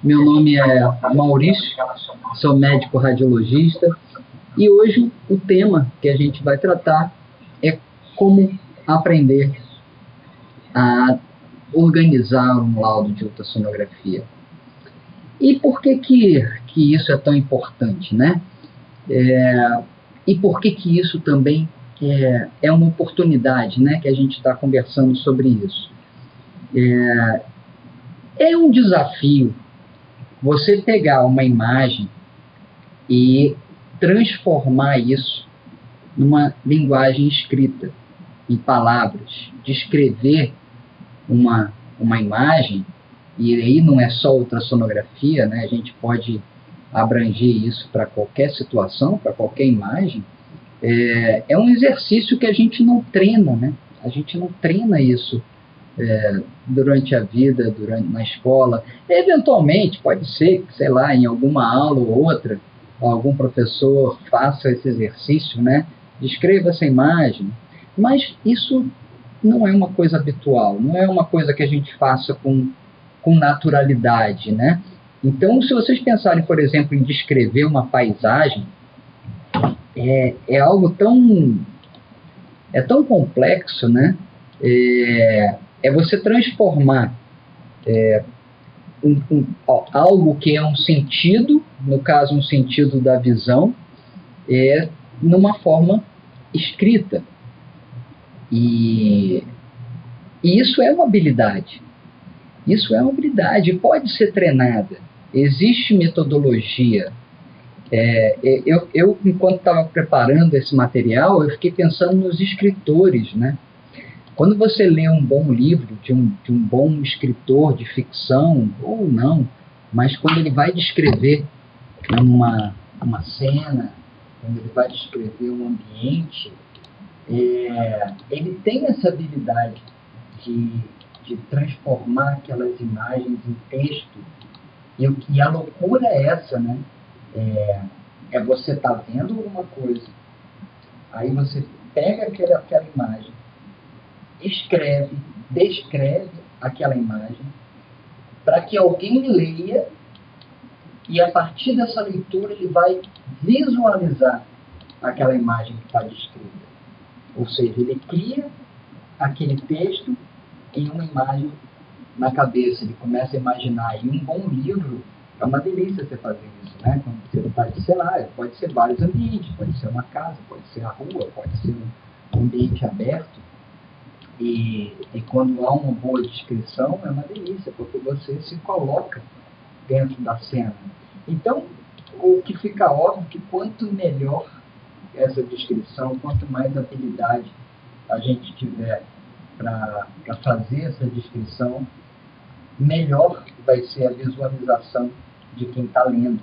Meu nome é Maurício, sou médico radiologista e hoje o tema que a gente vai tratar é como aprender a organizar um laudo de ultrassonografia. E por que isso é tão importante, né? E por que isso também é uma oportunidade, né, que a gente está conversando sobre isso? É um desafio você pegar uma imagem e transformar isso numa linguagem escrita, em palavras, descrever uma imagem, e aí não é só ultrassonografia, né? A gente pode abranger isso para qualquer situação, para qualquer imagem. É um exercício que a gente não treina, né? A gente não treina isso durante a vida, na escola. Eventualmente, pode ser que, sei lá, em alguma aula ou outra, algum professor faça esse exercício, né? Descreva essa imagem. Mas isso não é uma coisa habitual, não é uma coisa que a gente faça com naturalidade, né? Então, se vocês pensarem, por exemplo, em descrever uma paisagem, é algo tão complexo, né? É você transformar algo que é um sentido, no caso um sentido da visão, numa forma escrita. E isso é uma habilidade. Isso é uma habilidade, pode ser treinada. Existe metodologia. Eu enquanto estava preparando esse material, eu fiquei pensando nos escritores, né? Quando você lê um bom livro de um bom escritor de ficção, ou não, mas quando ele vai descrever uma cena, quando ele vai descrever um ambiente, ele tem essa habilidade de transformar aquelas imagens em texto. E a loucura é essa, né? Você estar vendo alguma coisa, aí você pega aquela imagem, escreve, descreve aquela imagem, para que alguém leia, e a partir dessa leitura ele vai visualizar aquela imagem que está descrita. Ou seja, ele cria aquele texto em uma imagem na cabeça, ele começa a imaginar. E um bom livro é uma delícia você fazer isso, né? Quando você vai, sei lá, pode ser vários ambientes, pode ser uma casa, pode ser a rua, pode ser um ambiente aberto. E quando há uma boa descrição, é uma delícia, porque você se coloca dentro da cena. Então, o que fica óbvio é que quanto melhor essa descrição, quanto mais habilidade a gente tiver para fazer essa descrição, melhor vai ser a visualização de quem está lendo.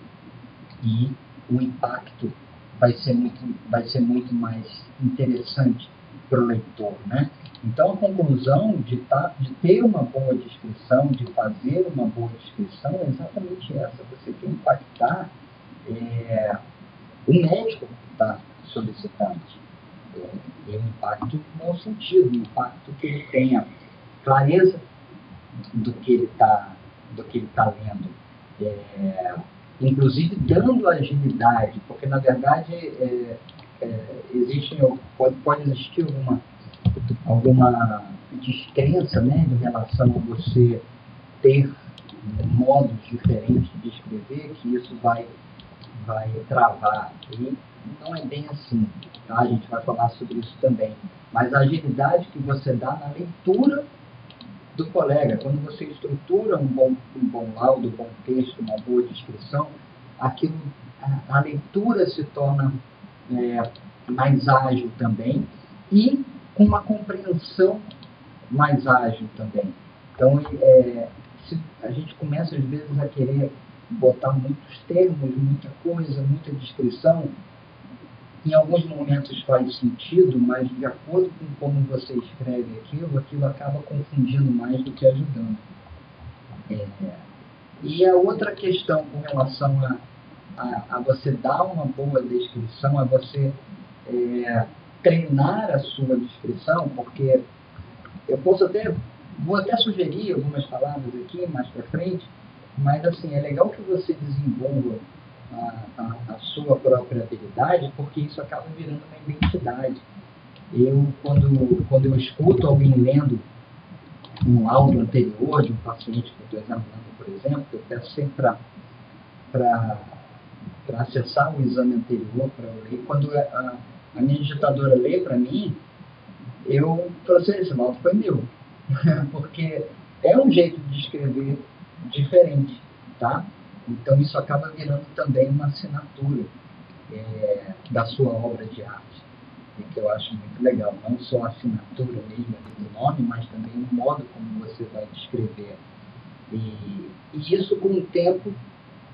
E o impacto vai ser muito mais interessante para o leitor, né? Então, a conclusão de ter uma boa descrição, de fazer uma boa descrição, é exatamente essa. Você quer impactar o médico que está solicitando. Um impacto no bom sentido, um impacto que ele tenha clareza do que ele está lendo. Inclusive dando agilidade, porque na verdade pode existir alguma descrença, né, em relação a você ter modos diferentes de escrever, que isso vai travar. E não é bem assim, tá? A gente vai falar sobre isso também. Mas a agilidade que você dá na leitura do colega, quando você estrutura um bom laudo, um bom texto, uma boa descrição, a leitura se torna mais ágil também, e com uma compreensão mais ágil também. Então, a gente começa às vezes a querer botar muitos termos, muita coisa, muita descrição. Em alguns momentos faz sentido, mas de acordo com como você escreve aquilo acaba confundindo mais do que ajudando. E a outra questão com relação a você dar uma boa descrição, é você treinar a sua descrição, porque eu vou até sugerir algumas palavras aqui mais para frente, Mas, assim, é legal que você desenvolva a sua própria habilidade, porque isso acaba virando uma identidade. Eu, quando eu escuto alguém lendo um áudio anterior de um paciente que eu estou examinando, por exemplo, eu peço sempre para acessar o exame anterior, para eu ler. Quando a minha digitadora lê para mim, eu falo assim, esse áudio foi meu. Porque é um jeito de escrever diferente, tá? Então isso acaba virando também uma assinatura da sua obra de arte, e que eu acho muito legal. Não só a assinatura mesmo do nome, mas também o modo como você vai descrever. E isso, com o tempo,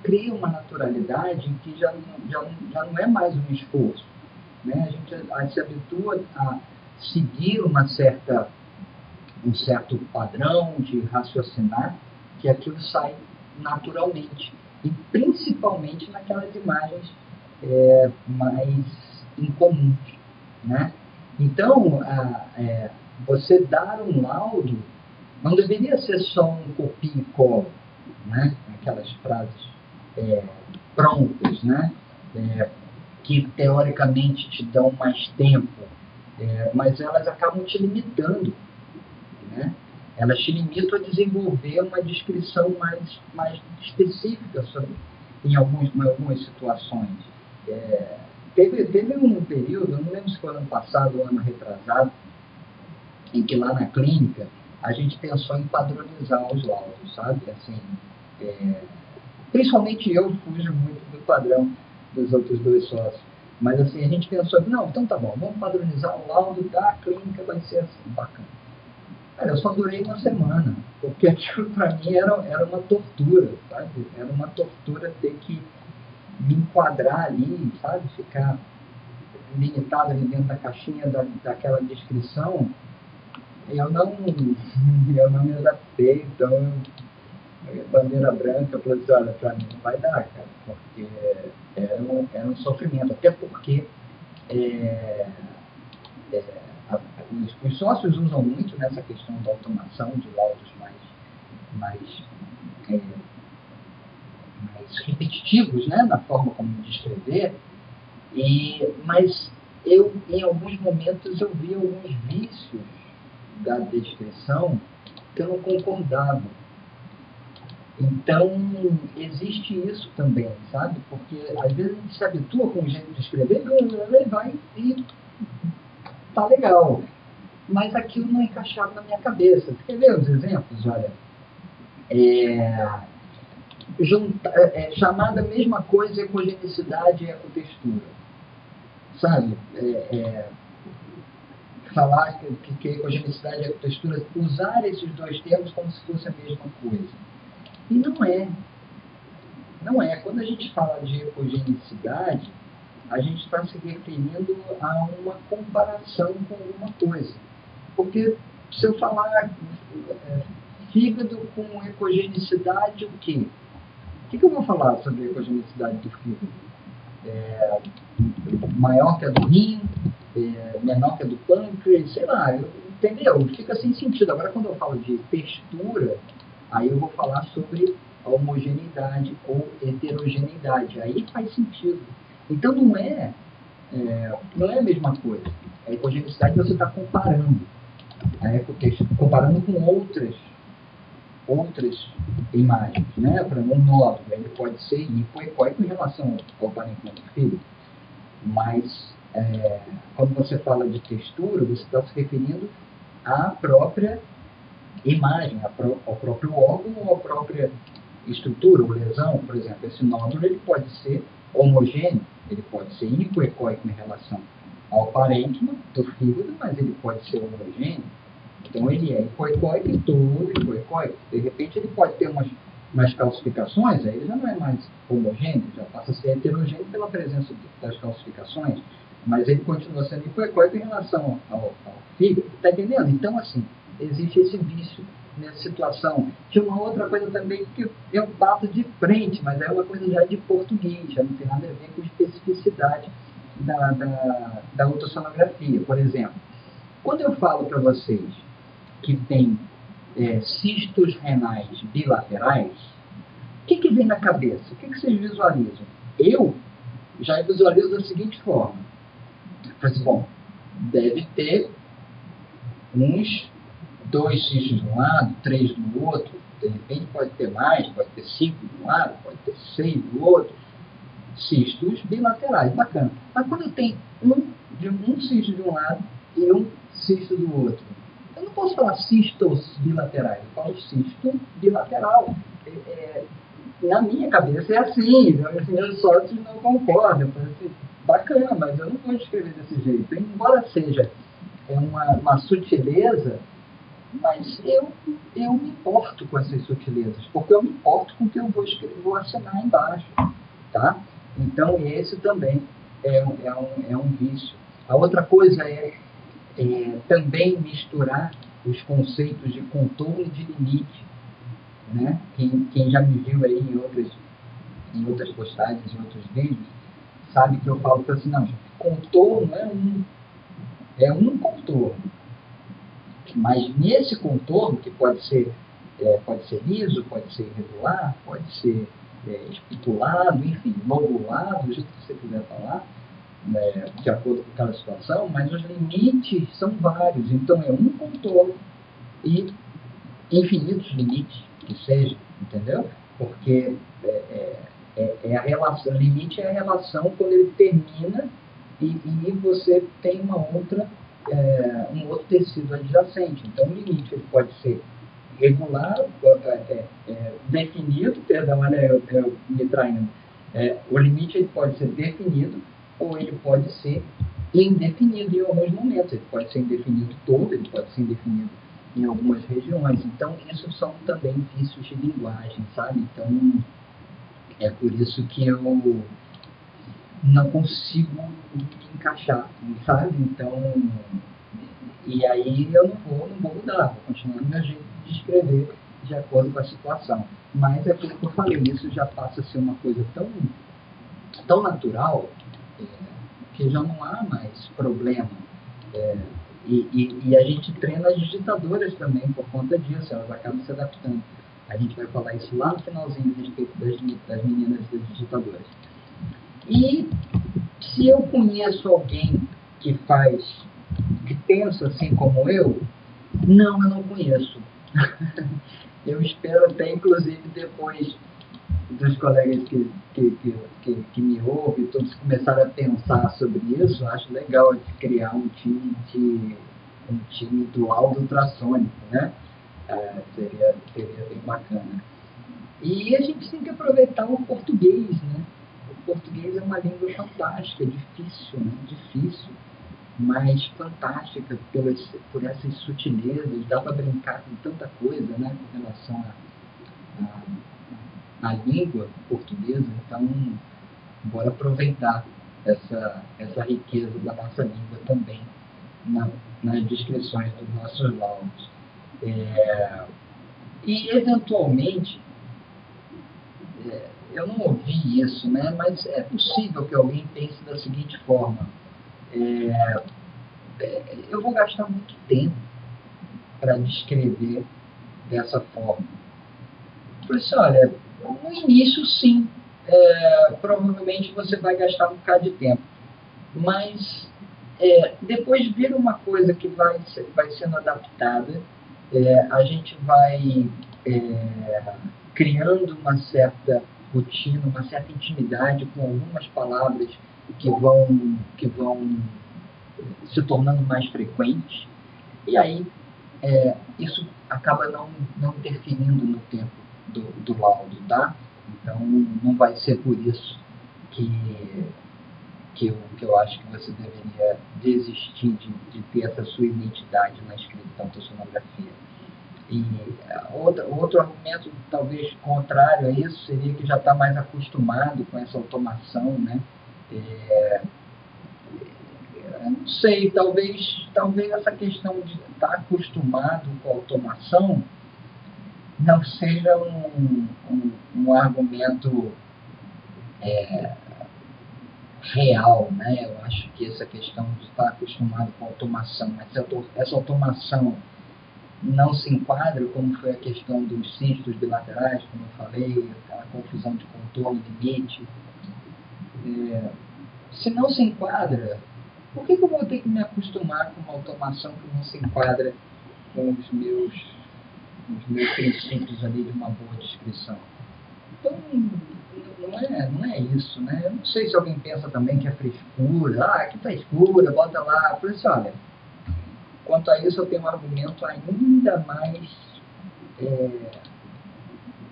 cria uma naturalidade em que já não é mais um esforço. Né? A gente se habitua a seguir um certo padrão de raciocinar, que aquilo sai naturalmente. E principalmente naquelas imagens mais incomuns. Né? Então, você dar um laudo não deveria ser só um copia e cola, né? Aquelas frases é, prontas, né? Que teoricamente te dão mais tempo, mas elas acabam te limitando, né? Elas te limitam a desenvolver uma descrição mais específica em algumas situações. Teve um período, eu não lembro se foi ano passado ou ano retrasado, em que lá na clínica a gente pensou em padronizar os laudos, sabe? Assim, é, principalmente eu fujo muito do padrão dos outros dois sócios. Mas assim, a gente pensou, não, então tá bom, vamos padronizar o laudo da clínica, vai ser assim, bacana. Cara, eu só durei uma semana, porque aquilo para mim era uma tortura, sabe? Era uma tortura ter que me enquadrar ali, sabe? Ficar limitado ali dentro da caixinha daquela descrição. Eu não, eu não me adaptei, então bandeira branca, eu falei assim, olha, para mim não vai dar, cara, porque era um sofrimento, até porque é, é, os sócios usam muito nessa questão da automação de laudos mais, é, mais repetitivos, né, na forma como descrever, mas eu, em alguns momentos, eu vi alguns vícios da descrição que eu não concordava. Então, existe isso também, sabe? Porque às vezes a gente se habitua com o jeito de escrever, e vai e tá legal. Mas aquilo não encaixava na minha cabeça. Quer ver os exemplos? Olha, chamada mesma coisa, ecogenicidade e ecotextura. Sabe? Falar que ecogenicidade e ecotextura, usar esses dois termos como se fosse a mesma coisa. E não é. Não é. Quando a gente fala de ecogenicidade, a gente está se referindo a uma comparação com alguma coisa. Porque se eu falar fígado com ecogenicidade, o quê? O que eu vou falar sobre a ecogenicidade do fígado? Maior que a do rim, menor que a do pâncreas, sei lá, entendeu? Fica sem sentido. Agora, quando eu falo de textura, aí eu vou falar sobre a homogeneidade ou heterogeneidade. Aí faz sentido. Então, não é a mesma coisa. A ecogenicidade você está comparando. Comparando com outras imagens, né? Para um nódulo, ele pode ser hipoecóico em relação ao parênquima do fígado. Mas, quando você fala de textura, você está se referindo à própria imagem, ao próprio órgão ou à própria estrutura ou lesão. Por exemplo, esse nódulo ele pode ser homogêneo, ele pode ser hipoecóico em relação ao parênquima do fígado, mas ele pode ser homogêneo. Então, ele é hipoecóico e todo hipoecóico. De repente, ele pode ter umas calcificações, aí ele já não é mais homogêneo, já passa a ser heterogêneo pela presença das calcificações, mas ele continua sendo hipoecóico em relação ao fígado. Está entendendo? Então, assim, existe esse vício nessa situação. Tinha uma outra coisa também que eu bato de frente, mas é uma coisa já de português, já não tem nada a ver com especificidade da ultrassonografia. Por exemplo, quando eu falo para vocês que tem cistos renais bilaterais, O que vem na cabeça? O que vocês visualizam? Eu já visualizo da seguinte forma. Falei assim, bom, deve ter uns 2 cistos de um lado, 3 do outro, de repente pode ter mais, pode ter 5 de um lado, pode ter 6 do outro, cistos bilaterais, bacana. Mas quando eu tenho um cisto de um lado e um cisto do outro, eu não posso falar cistos bilaterais, eu falo cisto bilateral. Na minha cabeça é assim, os meus sócios não concordam, eu falo assim, bacana, mas eu não vou escrever desse jeito. Embora seja uma sutileza, mas eu me importo com essas sutilezas, porque eu me importo com o que eu vou assinar embaixo, tá? Então, esse também é um vício. A outra coisa é também misturar os conceitos de contorno e de limite, né? Quem já me viu aí em outras postagens, em outros vídeos, sabe que eu falo assim, não, gente, contorno é um contorno. Mas nesse contorno, que pode ser liso, pode ser irregular, pode ser estipulado, enfim, lobulado, do jeito que você quiser falar, de acordo com cada situação, mas os limites são vários. Então é um contorno e infinitos limites que seja, entendeu? Porque a relação, o limite é a relação quando ele termina e você tem um outro tecido adjacente. Então, o limite ele pode ser regular, definido, perdão, eu me traindo. O limite ele pode ser definido ou ele pode ser indefinido em alguns momentos. Ele pode ser indefinido todo, ele pode ser indefinido em algumas regiões. Então, isso são também vícios de linguagem, sabe? Então, é por isso que eu não consigo me encaixar, sabe? Então, e aí eu não vou mudar, vou continuar no meu jeito de escrever de acordo com a situação. Mas é aquilo que eu falei, isso já passa a ser uma coisa tão natural que já não há mais problema. E a gente treina as digitadoras também por conta disso, elas acabam se adaptando. A gente vai falar isso lá no finalzinho a respeito das meninas das digitadoras. E se eu conheço alguém que pensa assim como eu não conheço. Eu espero até, inclusive, depois dos colegas que me ouvem, todos começaram a pensar sobre isso, acho legal criar um time do áudio ultrassônico, né? Seria bem bacana. E a gente tem que aproveitar o português, né? O português é uma língua fantástica, difícil, né? Difícil, mas fantástica por essas sutilezas, dá para brincar com tanta coisa, né? Com relação à língua portuguesa, então bora aproveitar essa riqueza da nossa língua também nas descrições dos nossos laudos. E, eventualmente, eu não ouvi isso, né? Mas é possível que alguém pense da seguinte forma: eu vou gastar muito tempo para descrever dessa forma. Por isso, olha, no início, sim, provavelmente você vai gastar um bocado de tempo, mas depois vira uma coisa que vai sendo adaptada, a gente vai criando uma certa rotina, uma certa intimidade com algumas palavras que vão se tornando mais frequentes, e aí isso acaba não interferindo no tempo do laudo, tá? Então, não vai ser por isso que eu acho que você deveria desistir de ter essa sua identidade na escrita da autossonografia. E outro argumento, talvez contrário a isso, seria que já está mais acostumado com essa automação, né? Não sei, talvez essa questão de estar acostumado com a automação não seja um argumento real, né? Eu acho que essa questão de estar acostumado com a automação, essa automação não se enquadra, como foi a questão dos cistos bilaterais, como eu falei, a confusão de contorno e limite. Se não se enquadra, por que eu vou ter que me acostumar com uma automação que não se enquadra com os meus princípios ali de uma boa descrição? Então, não é isso, né? Eu não sei se alguém pensa também que é frescura, aqui tá escura, bota lá. Por isso, olha, quanto a isso eu tenho um argumento ainda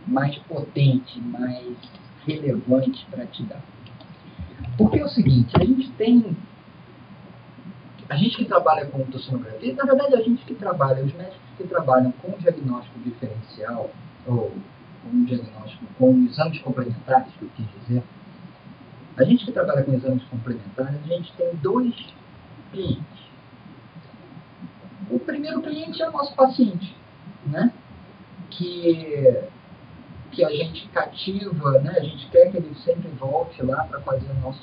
mais potente, mais relevante para te dar. Porque é o seguinte, a gente que trabalha com ultrassonografia, na verdade a gente que trabalha, os médicos que trabalham com diagnóstico diferencial, ou com diagnóstico com exames complementares, que eu quis dizer, a gente que trabalha com exames complementares, a gente tem dois clientes. O primeiro cliente é o nosso paciente, né? Que a gente cativa, né? A gente quer que ele sempre volte lá para fazer os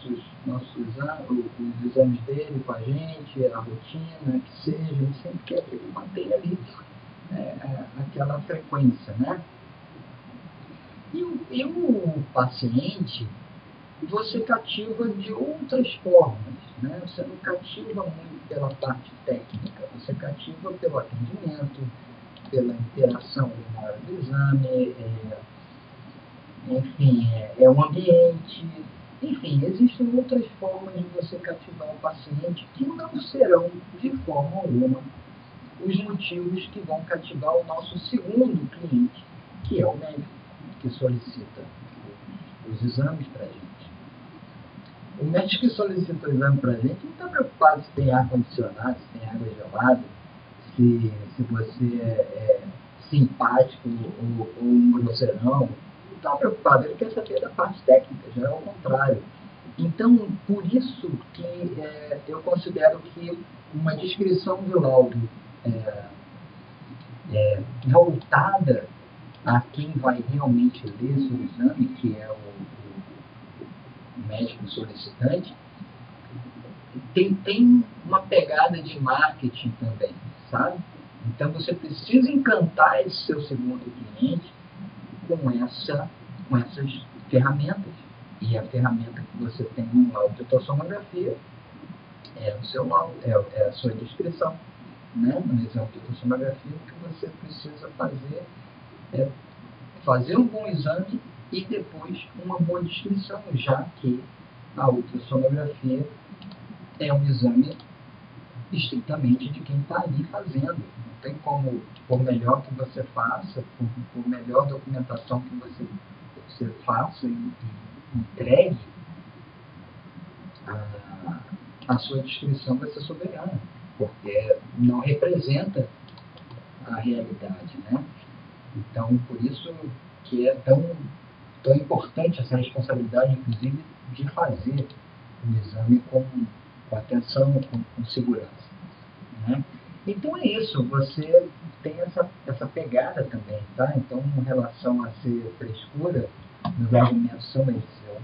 exames dele com a gente, a rotina, que seja, a gente sempre quer que ele mantenha ali aquela frequência, né? E o paciente, você cativa de outras formas, né? Você não cativa muito pela parte técnica, você cativa pelo atendimento, pela interação na hora do exame, enfim, é um ambiente, enfim, existem outras formas de você cativar o paciente que não serão, de forma alguma, os motivos que vão cativar o nosso segundo cliente, que é o médico, que solicita os exames para a gente. O médico que solicita o exame para a gente não está preocupado se tem ar-condicionado, se tem água gelada, se você é simpático ou um grosseirão. Não está preocupado, ele quer saber da parte técnica, já é o contrário. Então, por isso que eu considero que uma descrição de laudo voltada a quem vai realmente ler seu exame, que é o médico solicitante, tem uma pegada de marketing também, sabe? Então você precisa encantar esse seu segundo cliente com essas ferramentas. E a ferramenta que você tem no laudo de ultrassonografia é o seu laudo, é a sua descrição. Né? No exame de ultrassonografia, o que você precisa fazer é fazer um bom exame e depois uma boa descrição, já que a ultrassonografia é um exame estritamente de quem está ali fazendo. Não tem como, por melhor que você faça, por melhor documentação que você faça e entregue, a sua descrição vai ser soberana, porque não representa a realidade, né? Então, por isso que é tão importante essa responsabilidade, inclusive, de fazer o exame com atenção, com segurança. Né? Então é isso, você tem essa pegada também, tá? Então, em relação a ser frescura, meus argumentos são esses, eu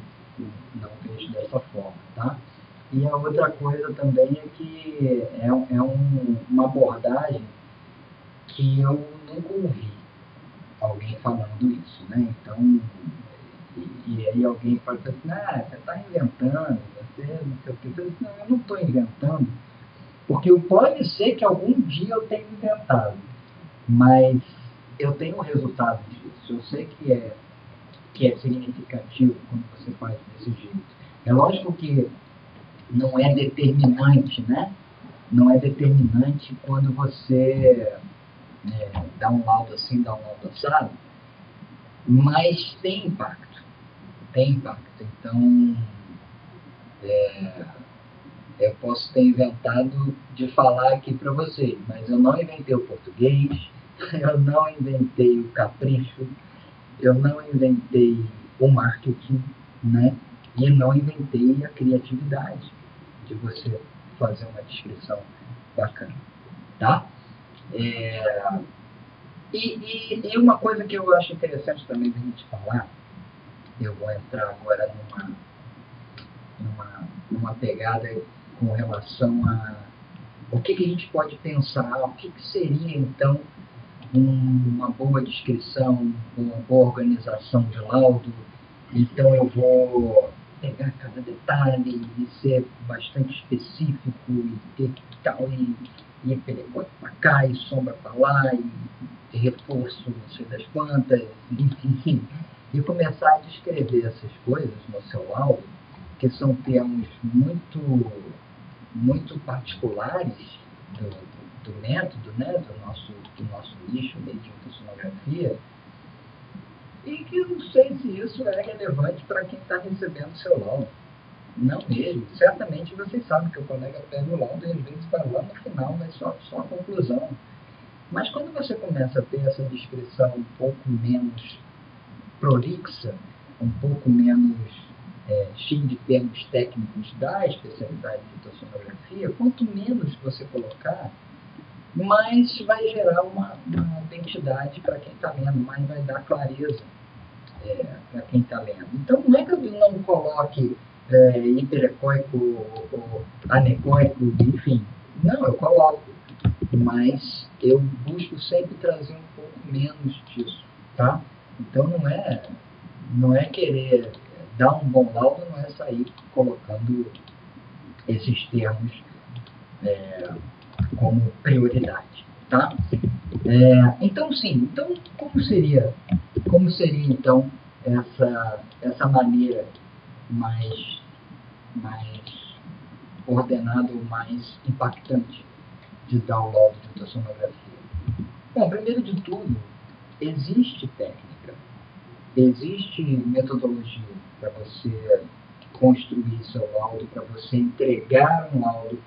não vejo dessa forma, tá? E a outra coisa também é que uma abordagem que eu nunca ouvi alguém falando isso, né? Então, e aí alguém pode pensar, você está inventando, você não sei o que. Não, eu não estou inventando, porque pode ser que algum dia eu tenha inventado, mas eu tenho um resultado disso. Eu sei que é significativo quando você faz desse jeito. É lógico que não é determinante, né? Não é determinante quando você dá um laudo assim, dá um laudo assado, mas tem impacto. Tem impacto. Então, eu posso ter inventado de falar aqui para vocês, mas eu não inventei o português, eu não inventei o capricho, eu não inventei o marketing, né? E não inventei a criatividade de você fazer uma descrição bacana, tá? E uma coisa que eu acho interessante também da gente falar, eu vou entrar agora numa pegada com relação a o que a gente pode pensar, o que seria então uma boa descrição, uma boa organização de laudo. Então eu vou pegar cada detalhe e ser bastante específico e ter que tal e perigoso para cá e sombra para lá e reforço não sei das quantas, enfim. E começar a descrever essas coisas no seu laudo, que são termos muito particulares do método, né, do nosso nicho de ultrassonografia, e que eu não sei se isso é relevante para quem está recebendo o seu laudo. Não mesmo. Certamente vocês sabem que o colega pega o laudo e às vezes vai lá no final, mas só a conclusão. Mas quando você começa a ter essa descrição um pouco menos prolixa, um pouco menos cheio de termos técnicos da especialidade de ultrassonografia, quanto menos você colocar, mais vai gerar uma identidade para quem está lendo, mais vai dar clareza para quem está lendo. Então, não é que eu não coloque hiperecóico ou anecoico, enfim. Não, eu coloco. Mas eu busco sempre trazer um pouco menos disso, tá? Então, não é querer dar um bom laudo, não é sair colocando esses termos como prioridade, tá? Então, sim. Então, como seria então essa maneira mais ordenada ou mais impactante de dar o laudo de ultrassonografia? Bom, primeiro de tudo, existe técnica, existe metodologia para você construir seu laudo, para você entregar um laudo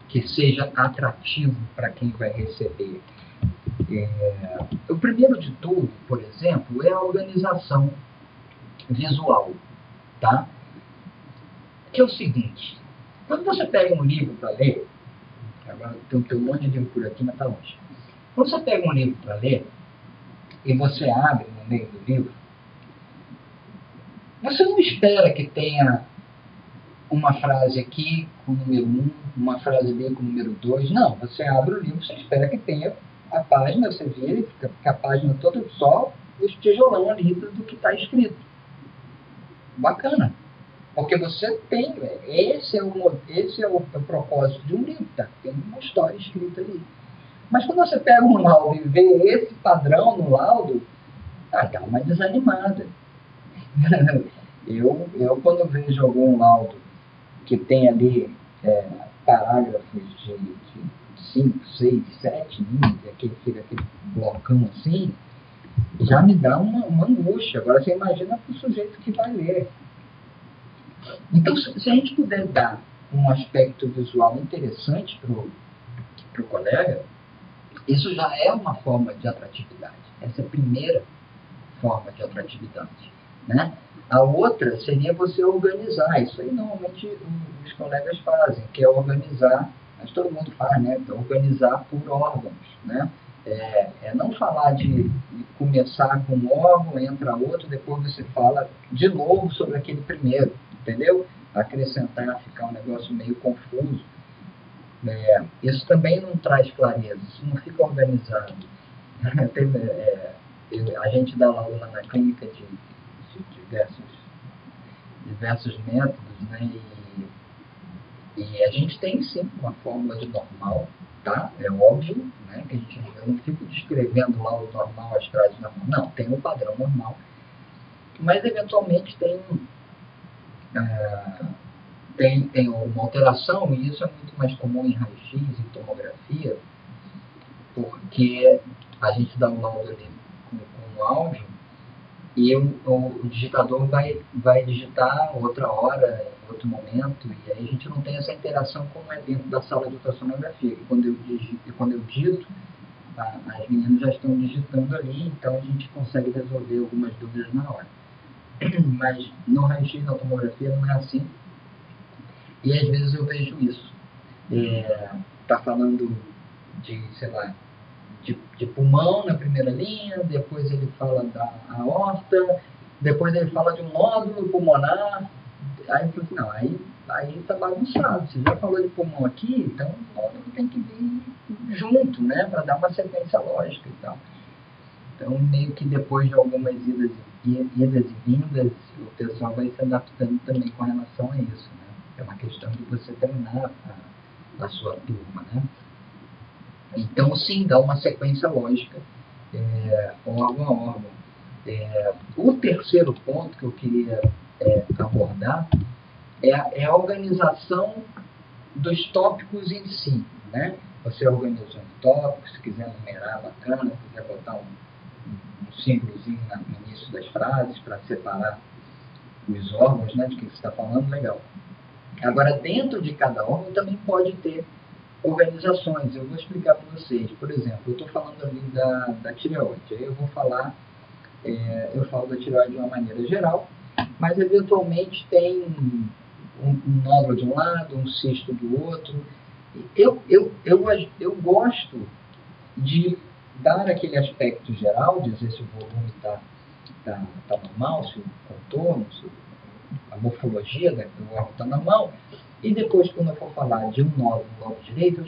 que seja atrativo para quem vai receber. O primeiro de tudo, por exemplo, é a organização visual, tá? Que é o seguinte, quando você pega um livro para ler, agora tem um monte de livro por aqui, mas está longe. Quando você pega um livro para ler, e você abre no meio do livro, você não espera que tenha uma frase aqui com o número 1, uma frase ali com o número 2. Não, você abre o livro, você espera que tenha a página, você vira e fica a página toda só os tijolão ali do que está escrito. Bacana. Porque você tem, esse é o propósito de um livro, tá? Tem uma história escrita ali. Mas quando você pega um laudo e vê esse padrão no laudo, dá uma desanimada. Eu quando vejo algum laudo que tem ali parágrafos de 5, 6, 7 linhas, fica aquele blocão assim, já me dá uma angústia. Agora você imagina para o sujeito que vai ler. Então, se a gente puder dar um aspecto visual interessante para o colega, isso já é uma forma de atratividade. Essa é a primeira forma de atratividade, né? A outra seria você organizar. Isso aí normalmente os colegas fazem, que é organizar, mas todo mundo faz, né? Organizar por órgãos, né? Não falar de começar com um órgão, entra outro, depois você fala de novo sobre aquele primeiro, entendeu? Acrescentar, ficar um negócio meio confuso. Isso também não traz clareza, isso não fica organizado. A gente dá aula lá na clínica de diversos métodos, né? E a gente tem sim uma fórmula de normal, tá? É óbvio, né? Que eu não fico descrevendo lá o normal, as frases normal. Não, tem um padrão normal. Mas eventualmente tem uma alteração, e isso é muito mais comum em raio-x e tomografia, porque a gente dá um laudo ali com áudio e o digitador vai digitar outra hora, em outro momento, e aí a gente não tem essa interação como é dentro da sala de ultrassonografia, que quando eu digito, as meninas já estão digitando ali, então a gente consegue resolver algumas dúvidas na hora. Mas no raio-x da tomografia não é assim, e às vezes eu vejo isso. Tá falando de, sei lá, de pulmão na primeira linha, depois ele fala da aorta, depois ele fala de um nódulo pulmonar. Aí eu falei assim, não, aí tá bagunçado. Você já falou de pulmão aqui, então o nódulo tem que vir junto, né, para dar uma sequência lógica e tal. Então, meio que depois de algumas idas e vindas, o pessoal vai se adaptando também com relação a isso, né? É uma questão de você treinar a sua turma, né? Então, sim, dá uma sequência lógica, órgão a órgão. O terceiro ponto que eu queria abordar é a organização dos tópicos em si, né? Você organizou um tópico, se quiser numerar, bacana, se quiser botar um símbolozinho no início das frases para separar os órgãos, né, de que você está falando, legal. Agora, dentro de cada órgão também pode ter organizações. Eu vou explicar para vocês. Por exemplo, eu estou falando ali da tireoide. Aí eu vou falar, eu falo da tireoide de uma maneira geral, mas eventualmente tem um nódulo de um lado, um cisto do outro. Eu gosto de dar aquele aspecto geral, dizer se o volume está normal, se o contorno, se a morfologia do órgão está normal. E depois, quando eu for falar de um nódulo no lobo direito,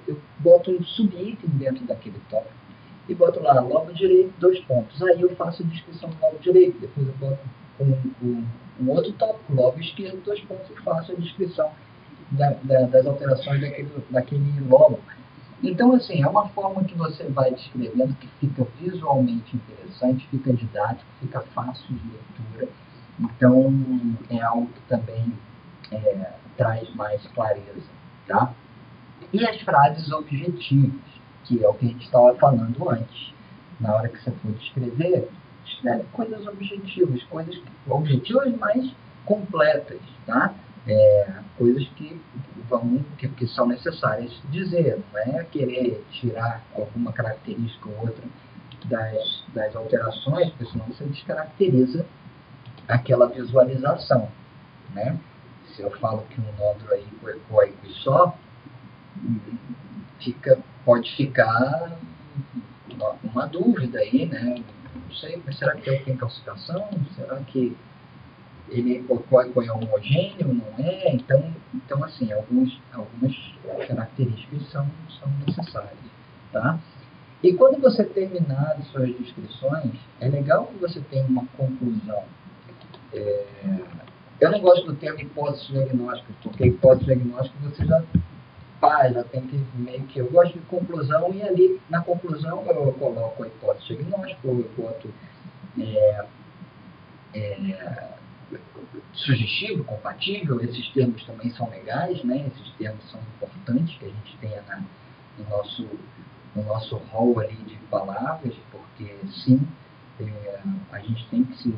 eu boto um subitem dentro daquele tópico e boto lá, lobo direito, 2 pontos. Aí eu faço a descrição do lobo direito. Depois eu boto um outro tópico, lobo esquerdo, 2 pontos, e faço a descrição das alterações daquele lobo. Então, assim, é uma forma que você vai descrevendo que fica visualmente interessante, fica didático, fica fácil de leitura. Então, é algo que também traz mais clareza, tá? E as frases objetivas, que é o que a gente estava falando antes. Na hora que você for descrever, escreve coisas objetivas, coisas objetivas, mas completas, tá? Coisas que são necessárias dizer, não é querer tirar alguma característica ou outra das alterações, porque senão você descaracteriza aquela visualização, né? Se eu falo que um nódulo é ecoico e só, pode ficar uma dúvida aí, né? Não sei, mas será que tem calcificação? Será que ele é homogêneo? Não é? Então assim, algumas características são necessárias, tá? E quando você terminar as suas descrições, é legal que você tenha uma conclusão. Eu não gosto do termo hipótese diagnóstica, porque hipótese diagnóstica você já tem que meio que... Eu gosto de conclusão, e ali na conclusão eu coloco a hipótese diagnóstica, eu boto sugestivo, compatível. Esses termos também são legais, né? Esses termos são importantes que a gente tenha no nosso rol ali de palavras, porque sim, a gente tem que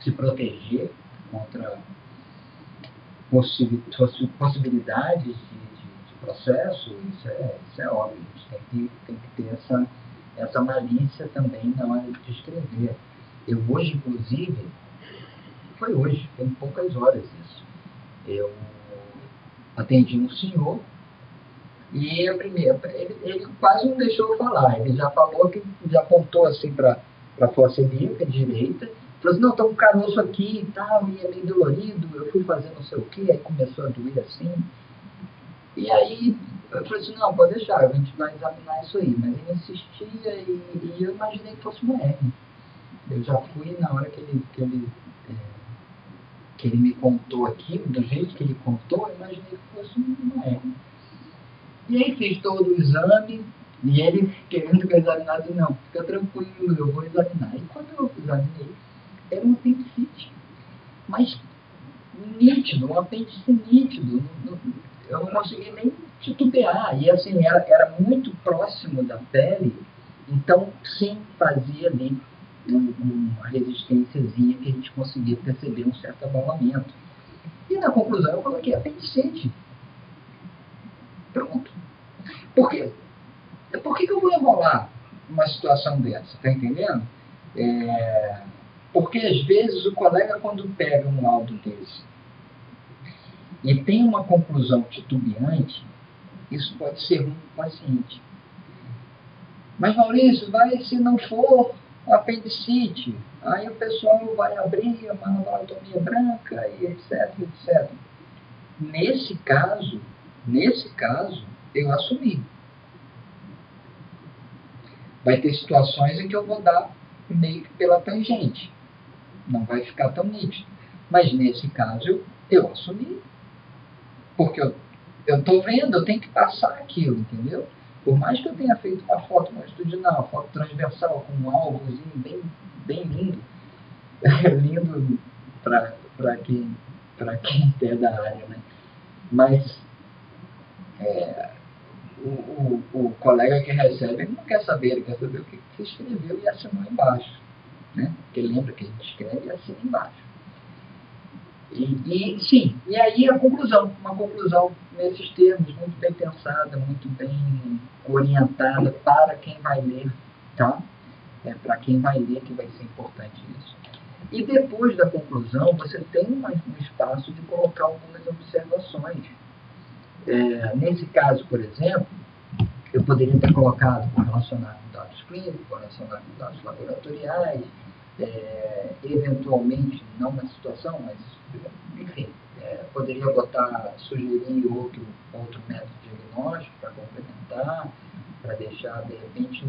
se proteger contra possibilidades de processo. Isso é óbvio. A gente tem que ter essa malícia também na hora de escrever. Eu hoje, inclusive, foi hoje, tem poucas horas isso, eu atendi um senhor e ele quase não deixou eu falar. Ele já falou, que já apontou assim para a fossa ilíaca direita, falou assim: não, tá um caroço aqui e tal, e é meio dolorido. Eu fui fazer não sei o que, aí começou a doer assim. E aí eu falei assim: não, pode deixar, a gente vai examinar isso aí. Mas ele insistia, e eu imaginei que fosse uma hernia. Eu já fui na hora que ele me contou aqui, do jeito que ele contou, eu imaginei que fosse uma hernia. E aí fiz todo o exame, e ele querendo que eu examinasse, não, fica tranquilo, eu vou examinar. E quando eu examinei, era um apendicite, mas nítido, um apêndice nítido. Eu não consegui nem titubear, e assim, era muito próximo da pele, então sim, fazia ali uma resistênciazinha que a gente conseguia perceber um certo abalamento. E na conclusão eu coloquei apendicite. Pronto. Por quê? Por que eu vou enrolar uma situação dessa? Tá entendendo? Porque às vezes o colega, quando pega um laudo desse e tem uma conclusão titubeante, isso pode ser ruim para o paciente. Mas, Maurício, se não for apendicite, aí o pessoal vai abrir uma anatomia branca, e etc, etc. Nesse caso, eu assumi. Vai ter situações em que eu vou dar meio que pela tangente. Não vai ficar tão nítido. Mas nesse caso, eu assumi. Porque eu estou vendo, eu tenho que passar aquilo, entendeu? Por mais que eu tenha feito uma foto longitudinal, uma foto transversal, com um alvozinho bem lindo, lindo para quem é da área, né? Mas o colega que recebe, ele não quer saber, ele quer saber o que você escreveu e assinou embaixo, né? Porque lembra que a gente escreve e assina embaixo. Sim, e aí a conclusão, uma conclusão nesses termos, muito bem pensada, muito bem orientada para quem vai ler, tá? É para quem vai ler que vai ser importante isso. E depois da conclusão, você tem um espaço de colocar algumas observações. Nesse caso, por exemplo, eu poderia ter colocado relacionado com dados clínicos, relacionado com dados laboratoriais, eventualmente, não na situação, mas, enfim, poderia sugerir outro método diagnóstico para complementar, para deixar, de repente,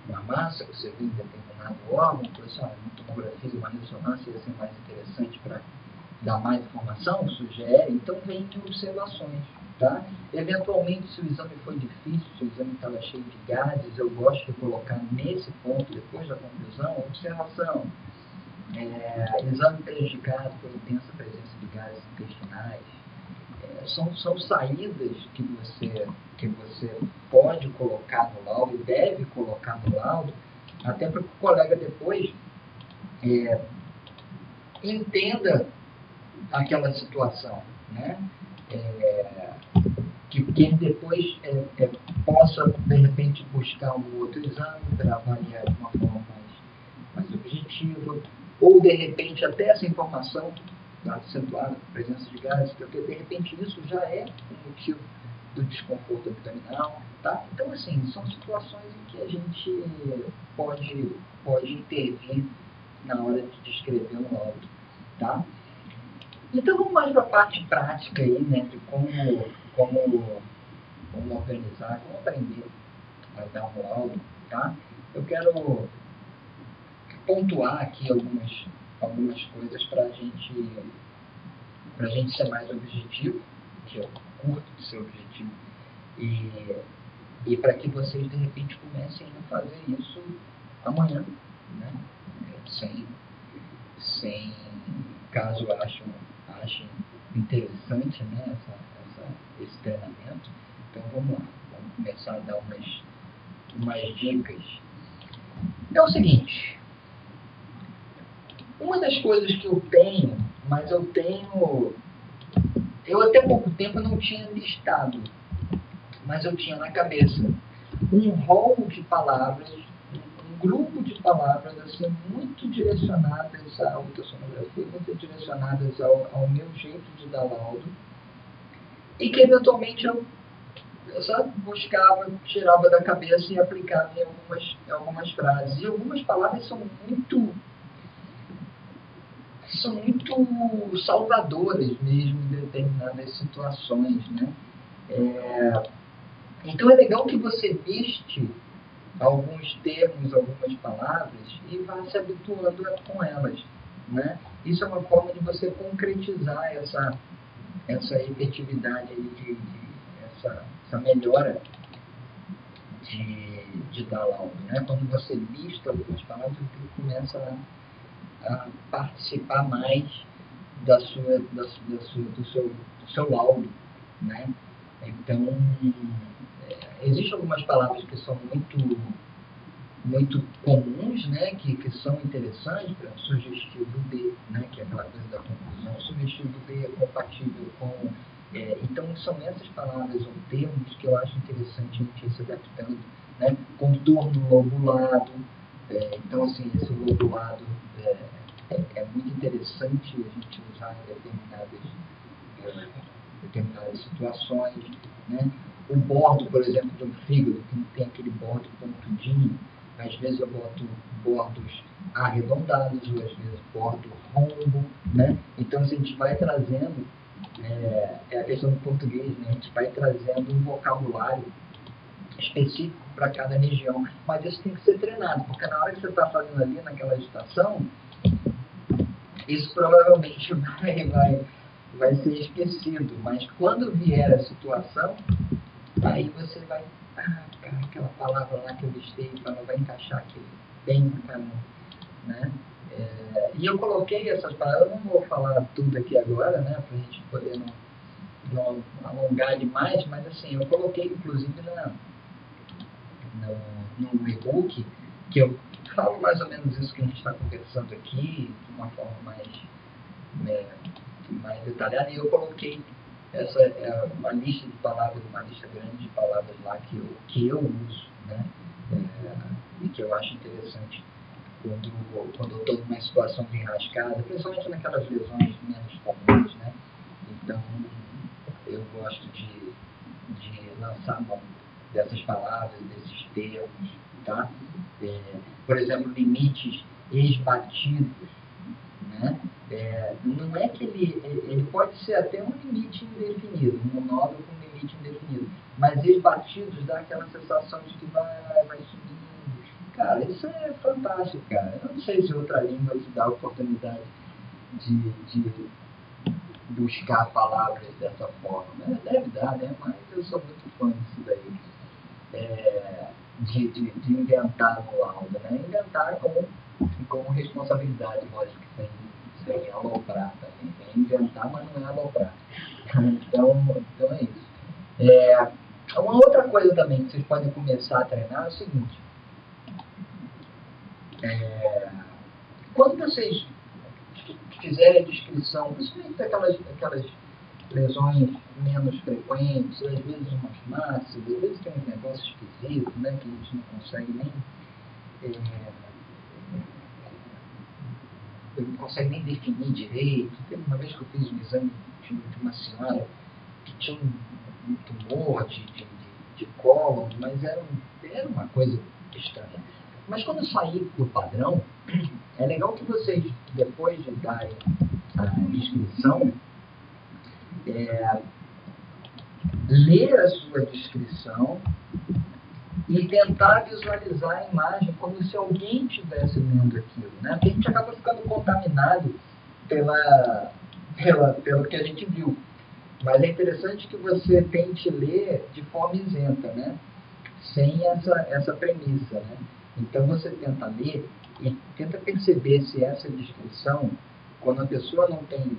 uma massa que você viu em determinado órgão, uma tomografia, uma ressonância ia ser mais interessante para dar mais informação, sugere, então vem de observações. Tá? Eventualmente, se o exame foi difícil, se o exame estava cheio de gases, eu gosto de colocar nesse ponto, depois da conclusão, observação. Exame prejudicado por intensa presença de gases intestinais. São saídas que você pode colocar no laudo, deve colocar no laudo, até para que o colega depois entenda aquela situação, né? Que ele depois possa, de repente, buscar um outro exame para avaliar de uma forma mais objetiva, ou, de repente, até essa informação acentuada, presença de gases, porque, de repente, isso já é um motivo do desconforto abdominal, tá? Então, assim, são situações em que a gente pode intervir na hora de descrever um laudo, tá? Então, vamos mais para a parte prática aí, né, de como organizar, como aprender a dar um laudo, tá? Eu quero pontuar aqui algumas coisas para a gente ser mais objetivo, que eu curto de ser objetivo, e para que vocês, de repente, comecem a fazer isso amanhã, né? Sem caso achem interessante, né, esse treinamento. Então vamos lá, vamos começar a dar umas dicas. É o seguinte, uma das coisas que eu tenho, mas eu até pouco tempo não tinha listado, mas eu tinha na cabeça um rol de palavras, um grupo de palavras assim, muito direcionadas à ultrassonografia, muito direcionadas ao meu jeito de dar laudo, e que eventualmente eu só buscava, tirava da cabeça e aplicava em algumas frases. E algumas palavras são muito salvadoras mesmo em determinadas situações, né? Então é legal que você liste alguns termos, algumas palavras e vá se habituando com elas, né? Isso é uma forma de você concretizar essa efetividade aí, essa melhora de dar laudo, né? Quando você lista algumas palavras, você começa a participar mais do seu laudo, né? Então, existem algumas palavras que são muito comuns, né, que são interessantes, por exemplo, sugestivo D, né, que é aquela coisa da conclusão. Sugestivo D é compatível com... então, são essas palavras ou termos que eu acho interessante a gente ir se adaptando, né? Contorno lobulado. Então, assim, esse lobulado é muito interessante a gente usar em determinadas situações, né? O bordo, por exemplo, do fígado, que não tem aquele bordo pontudinho, às vezes eu boto bordos arredondados, ou às vezes bordo rombo, né? Então, a gente vai trazendo é a questão do português, né? A gente vai trazendo um vocabulário específico para cada região, mas isso tem que ser treinado, porque na hora que você está fazendo ali naquela agitação, isso provavelmente vai ser esquecido, mas quando vier a situação, aí você vai, cara, aquela palavra lá que eu listei, vai encaixar aqui bem pra caramba, né? E eu coloquei essas palavras, eu não vou falar tudo aqui agora, né, pra gente poder não alongar demais, mas assim, eu coloquei inclusive no e-book, que eu falo mais ou menos isso que a gente está conversando aqui, de uma forma né, mais detalhada, e eu coloquei uma lista de palavras, uma lista grande de palavras lá que eu uso, né, e que eu acho interessante quando eu estou numa situação de enrascada, principalmente naquelas lesões menos comuns, né, então eu gosto de lançar mão dessas palavras, desses termos, tá? Por exemplo, limites esbatidos, né? Não é que ele pode ser até um limite indefinido, um monólogo com limite indefinido, mas esbatidos dá aquela sensação de que vai subindo. Cara, isso é fantástico, cara. Eu não sei se outra língua te dá a oportunidade de buscar palavras dessa forma, né? Deve dar, né? Mas eu sou muito fã disso daí. De inventar no laudo, né? Inventar com responsabilidade, lógico, sem aloprar também. É inventar, mas não é aloprar. Então é isso. Uma outra coisa também que vocês podem começar a treinar é o seguinte. Quando vocês fizerem a descrição, principalmente aquelas lesões menos frequentes, às vezes umas massas, às vezes tem um negócio esquisito, né, que a gente não consegue nem definir direito. Teve uma vez que eu fiz um exame de uma senhora que tinha um tumor de cólon, mas era uma coisa estranha. Mas quando eu saí do padrão, é legal que vocês, depois de darem a descrição, ler a sua descrição e tentar visualizar a imagem como se alguém estivesse vendo aquilo, né? Porque a gente acaba ficando contaminado pelo que a gente viu. Mas é interessante que você tente ler de forma isenta, né? Sem essa premissa, né? Então você tenta ler e tenta perceber se essa descrição, quando a pessoa não tem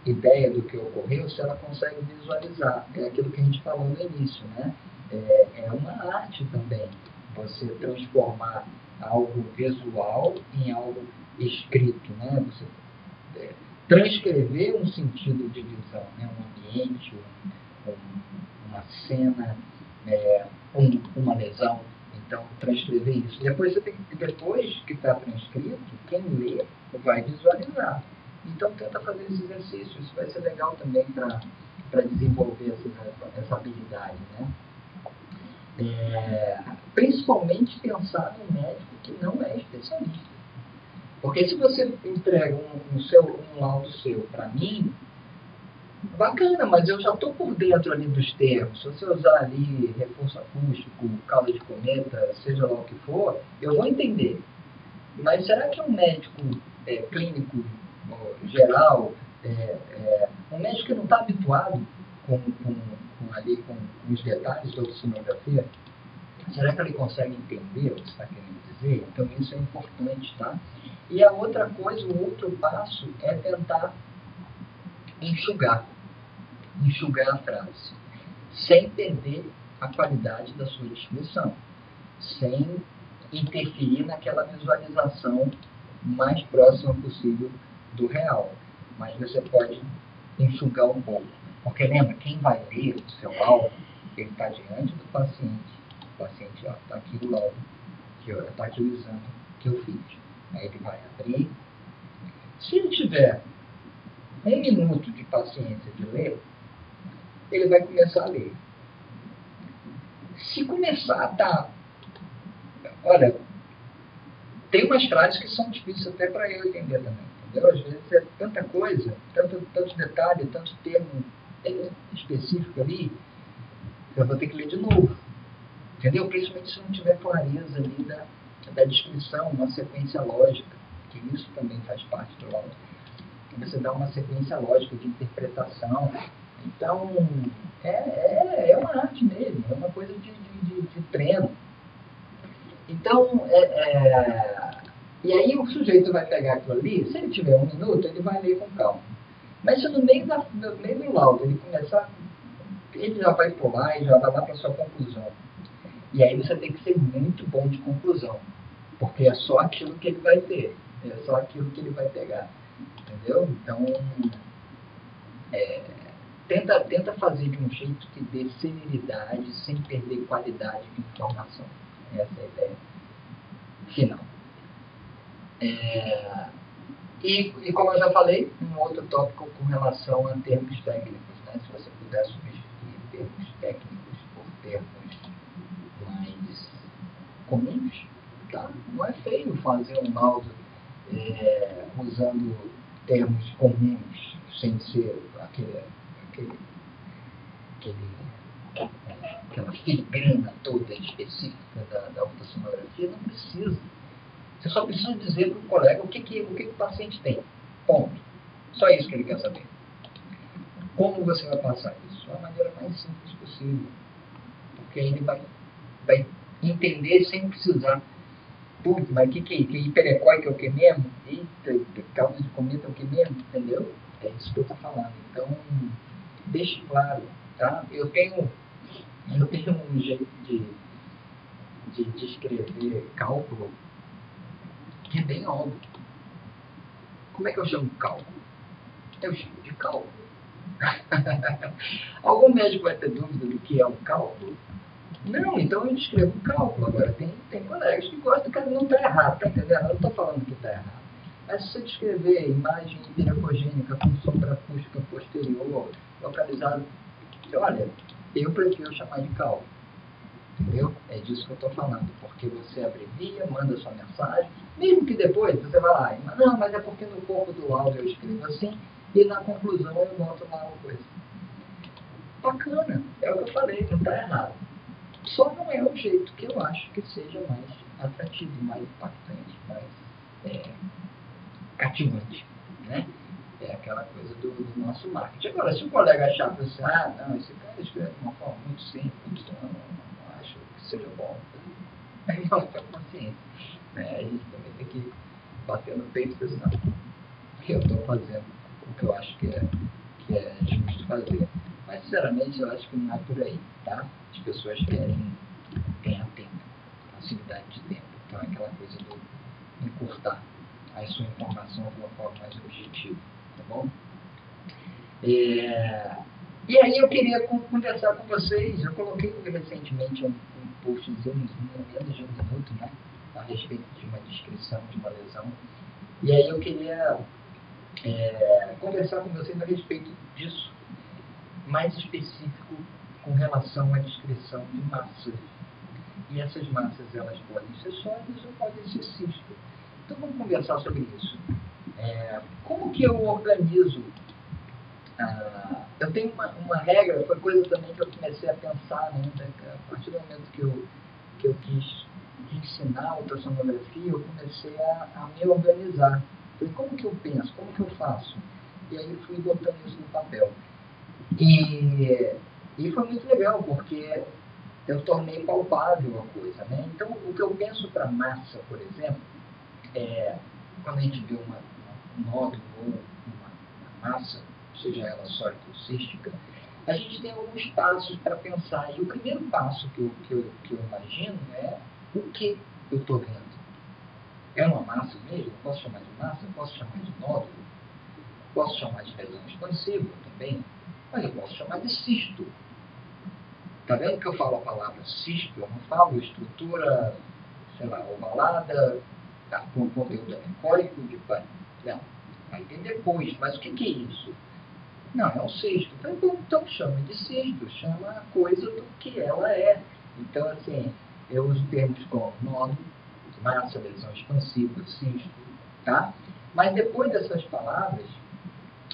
ideia do que ocorreu, se ela consegue visualizar. É aquilo que a gente falou no início, né? É uma arte também, você transformar algo visual em algo escrito, né? Você transcrever um sentido de visão, né? Um ambiente, uma cena, uma lesão. Então, transcrever isso. Depois que está transcrito, quem lê vai visualizar. Então, tenta fazer esse exercício. Isso vai ser legal também para desenvolver essa habilidade, né? Principalmente pensar num médico que não é especialista. Porque se você entrega um laudo seu para mim, bacana, mas eu já estou por dentro ali dos termos. Se você usar ali reforço acústico, cauda de cometa, seja lá o que for, eu vou entender. Mas será que um médico clínico geral, um médico que não está habituado com os detalhes da oceanografia, será que ele consegue entender o que você está querendo dizer? Então isso é importante, tá? E a outra coisa, o outro passo é tentar enxugar a frase, sem perder a qualidade da sua descrição, sem interferir naquela visualização mais próxima possível do real. Mas você pode enxugar um pouco. Porque lembra, quem vai ler o seu laudo, ele está diante do paciente. O paciente está aqui o laudo, está aqui o exame que eu fiz. Aí ele vai abrir. Se ele tiver 1 minuto de paciência de ler, ele vai começar a ler. Se começar a estar... Olha, tem umas frases que são difíceis até para eu entender também. entendeu? Às vezes é tanta coisa, tanto detalhe, tanto termo específico ali, que eu vou ter que ler de novo, entendeu? Principalmente se não tiver clareza ali da descrição, uma sequência lógica, que isso também faz parte do áudio. Você dá uma sequência lógica de interpretação. Então, é uma arte mesmo, é uma coisa de treino. Então, e aí o sujeito vai pegar aquilo ali, se ele tiver 1 minuto, ele vai ler com calma. Mas se no meio do laudo ele começar, ele já vai pular e já vai lá para a sua conclusão. E aí você tem que ser muito bom de conclusão, porque é só aquilo que ele vai ter, é só aquilo que ele vai pegar, entendeu? Então, tenta fazer de um jeito que dê celeridade sem perder qualidade de informação. Essa é a ideia final. E como eu já falei, um outro tópico com relação a termos técnicos, né? Se você puder substituir termos técnicos por termos mais comuns, tá? Não é feio fazer um laudo usando termos comuns, sem ser aquela filigrana toda específica da ultrassonografia. Não precisa. Você só precisa dizer para o colega o que o paciente tem. Ponto. Só isso que ele quer saber. Como você vai passar isso? Da maneira mais simples possível. Porque aí ele vai entender sem precisar. Putz, mas que hiperecóico é o que mesmo? Eita, causa de cometa é o que mesmo? Entendeu? É isso que eu estou falando. Então, deixe claro. Tá? Eu tenho um jeito de escrever cálculo que é bem óbvio. Como é que eu chamo cálculo? Eu chamo de cálculo. Algum médico vai ter dúvida do que é um cálculo? Não, então eu descrevo cálculo. Agora, tem colegas que gostam, que não está errado, tá entendendo? Eu não estou falando que está errado. Mas se você descrever imagem hiperacogênica com sombra acústica posterior, localizado, olha, eu prefiro chamar de cálculo. Entendeu? É disso que eu estou falando, porque você abrevia, manda sua mensagem, mesmo que depois você vai lá e não, mas é porque no corpo do áudio eu escrevo assim, e na conclusão eu boto lá uma coisa. Bacana, é o que eu falei, não está errado. Só não é o jeito que eu acho que seja mais atrativo, mais impactante, mais cativante, né? É aquela coisa do nosso marketing. Agora, se o colega achar que você, não, esse cara escreve de uma forma muito simples, então não acho que seja bom, aí não tem paciência. A gente também tem que bater no peito e dizer, não, eu estou fazendo o que eu acho que é justo fazer. Mas, sinceramente, eu acho que não é por aí, tá? As pessoas querem ganhar tempo, facilidade de tempo. Então, é aquela coisa do encurtar a sua informação de uma forma mais objetiva, tá bom? E aí eu queria conversar com vocês. Eu coloquei recentemente um postzinho, menos de 1 minuto, né? A respeito de uma descrição de uma lesão. E aí eu queria conversar com vocês a respeito disso, mais específico com relação à descrição de massas. E essas massas, elas podem ser sólidas ou podem ser cistas. Então vamos conversar sobre isso. Como que eu organizo? Eu tenho uma regra, foi coisa também que eu comecei a pensar, né, a partir do momento que eu quis ensinar ultrassonografia, eu comecei a me organizar. Falei, como que eu penso? Como que eu faço? E aí eu fui botando isso no papel. E foi muito legal, porque eu tornei palpável a coisa, né? Então, o que eu penso para massa, por exemplo, quando a gente vê um nódulo ou uma massa, seja ela sólida ou cística, a gente tem alguns passos para pensar. E o primeiro passo que eu imagino é o que eu estou vendo. É uma massa mesmo? Posso chamar de massa? Posso chamar de nódulo? Posso chamar de lesão expansiva também? Mas eu posso chamar de cisto. Está vendo que eu falo a palavra cisto? Eu não falo estrutura, sei lá, ovalada, com conteúdo anecoico de pano. Não. Aí tem depois. Mas o que é isso? Não, é um cisto. Então chama de cisto, chama a coisa do que ela é. Então, assim, eu uso termos como nódulo, massa, lesão expansiva, cisto, tá? Mas depois dessas palavras,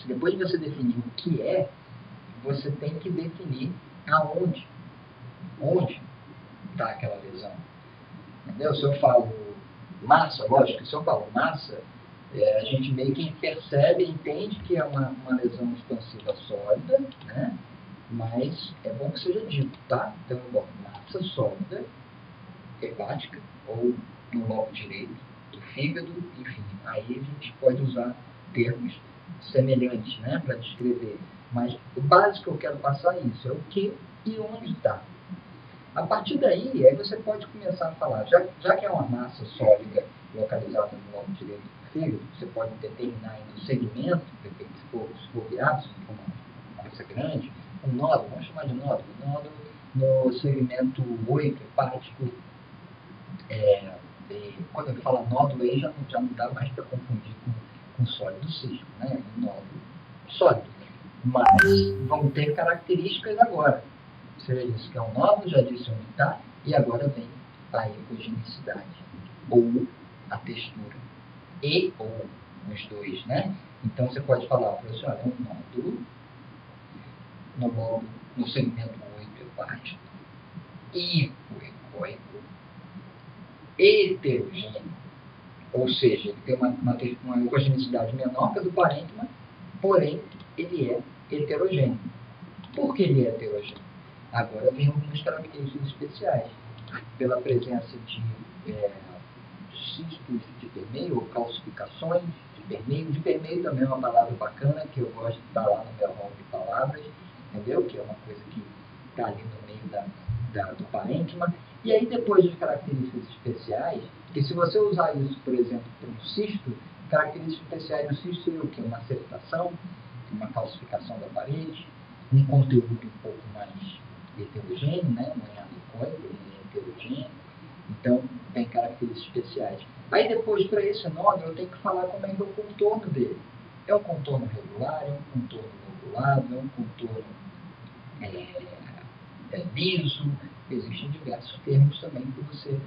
depois de você definir o que é, você tem que definir aonde. Onde está aquela lesão. Entendeu? Se eu falo massa, lógico que se eu falo massa, a gente meio que percebe, entende que é uma lesão expansiva sólida, né? Mas é bom que seja dito, tá? Então, bom, massa sólida, hepática, ou no lobo direito do fígado, enfim. Aí a gente pode usar termos semelhantes, né, para descrever. Mas o básico que eu quero passar é isso, é o que e onde está. A partir daí, aí você pode começar a falar, já que é uma massa sólida localizada no lobo direito do fígado, você pode determinar aí no segmento, se for viado, uma massa grande, um nódulo, vamos chamar de nódulo, no segmento 8 hepático. Quando eu falo nódulo, aí já não dá mais para confundir com sólido cístico, né? Um nódulo sólido. Mas vão ter características agora. Seja isso que é um nódulo, já disse onde está, e agora vem a ecogenicidade, ou a textura, e ou os dois, né? Então você pode falar, professor, é um nódulo no segmento 8 hepático, hipoecóico, heterogêneo, ou seja, ele tem uma ecogenicidade menor que a do parênquima, porém ele é heterogêneo. Por que ele é heterogêneo? Agora vem algumas características especiais, pela presença de cistos de permeio, ou calcificações de permeio. De permeio também é uma palavra bacana, que eu gosto de estar lá no meu rol de palavras, entendeu? Que é uma coisa que está ali no meio do parênquima. E aí, depois das características especiais, que se você usar isso, por exemplo, para um cisto, características especiais do cisto seria o quê? Uma septação, uma calcificação da parede, um conteúdo um pouco mais heterogêneo, né? Não é anecoico, ele é heterogêneo. Então, tem características especiais. Aí depois, para esse nódulo, eu tenho que falar como é que é o contorno dele. É um contorno regular, é um contorno lobulado, é um contorno liso. Existem diversos termos também para você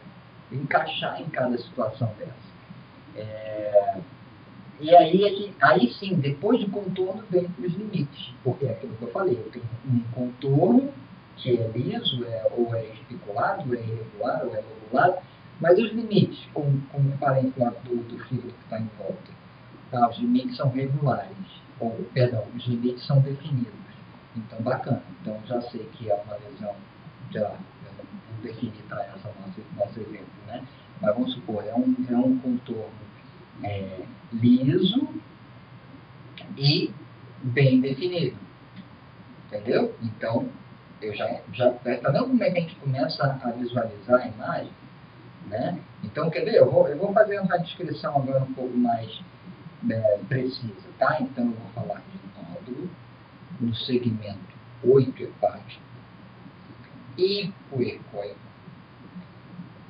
encaixar em cada situação dessa. E aí sim, depois do contorno, vem os limites. Porque é aquilo que eu falei, eu tenho um contorno que é liso, ou é especulado, é irregular, ou é lobulado, mas os limites, como o parênquima do fígado que está em volta, tá? Os limites são regulares, os limites são definidos. Então, bacana. Então, já sei que é uma lesão, eu não defini para essa nosso exemplo, né? Mas vamos supor, é um contorno liso e bem definido. Entendeu? Então, tá vendo como é que a gente começa a visualizar a imagem? Né? Então, quer ver? Eu vou fazer uma descrição agora um pouco mais precisa, tá? Então, eu vou falar de nódulo no segmento 8 hepático, hipoecóico,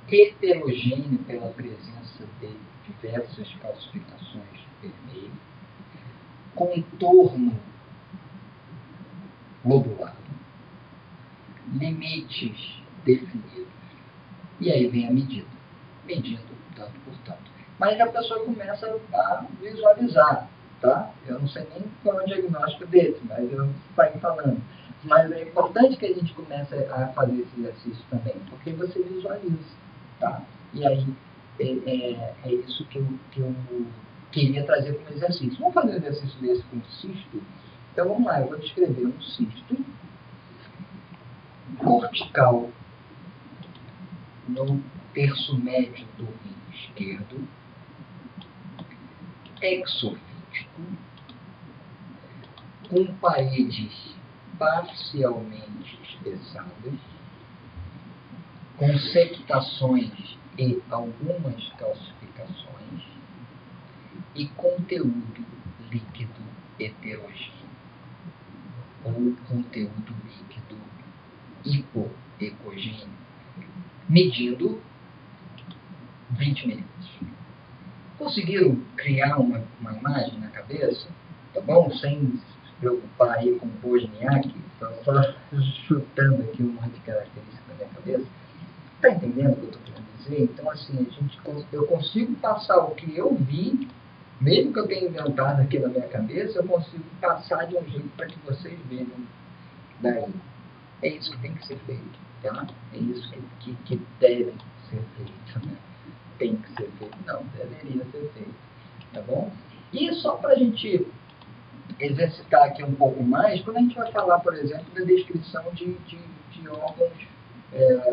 heterogêneo pela presença de diversas calcificações de vermelho, contorno lobulado, limites definidos. E aí vem a medida. Medindo tanto por tanto. Mas a pessoa começa a visualizar, tá? Eu não sei nem qual é o diagnóstico desse, mas eu saio falando. Mas é importante que a gente comece a fazer esse exercício também, porque você visualiza, tá? E aí é isso que eu queria trazer como exercício. Vamos fazer um exercício desse com cisto? Então vamos lá, eu vou descrever um cisto cortical no terço médio do rim esquerdo, exofítico, com paredes parcialmente espessadas, com septações e algumas calcificações, e conteúdo líquido heterogêneo, ou conteúdo líquido hipoecogêneo, medindo 20 milímetros. Conseguiram criar uma imagem na cabeça? Tá bom? Sem se preocupar aí com o Wozniak, só chutando aqui um monte de características na minha cabeça. Está entendendo o que eu estou querendo dizer? Então, assim, eu consigo passar o que eu vi, mesmo que eu tenha inventado aqui na minha cabeça, eu consigo passar de um jeito para que vocês vejam daí. É isso que tem que ser feito, tá? É isso que deve ser feito, né? Tem que ser feito, não, deveria ser feito, tá bom? E só para a gente exercitar aqui um pouco mais, quando a gente vai falar, por exemplo, da descrição de órgãos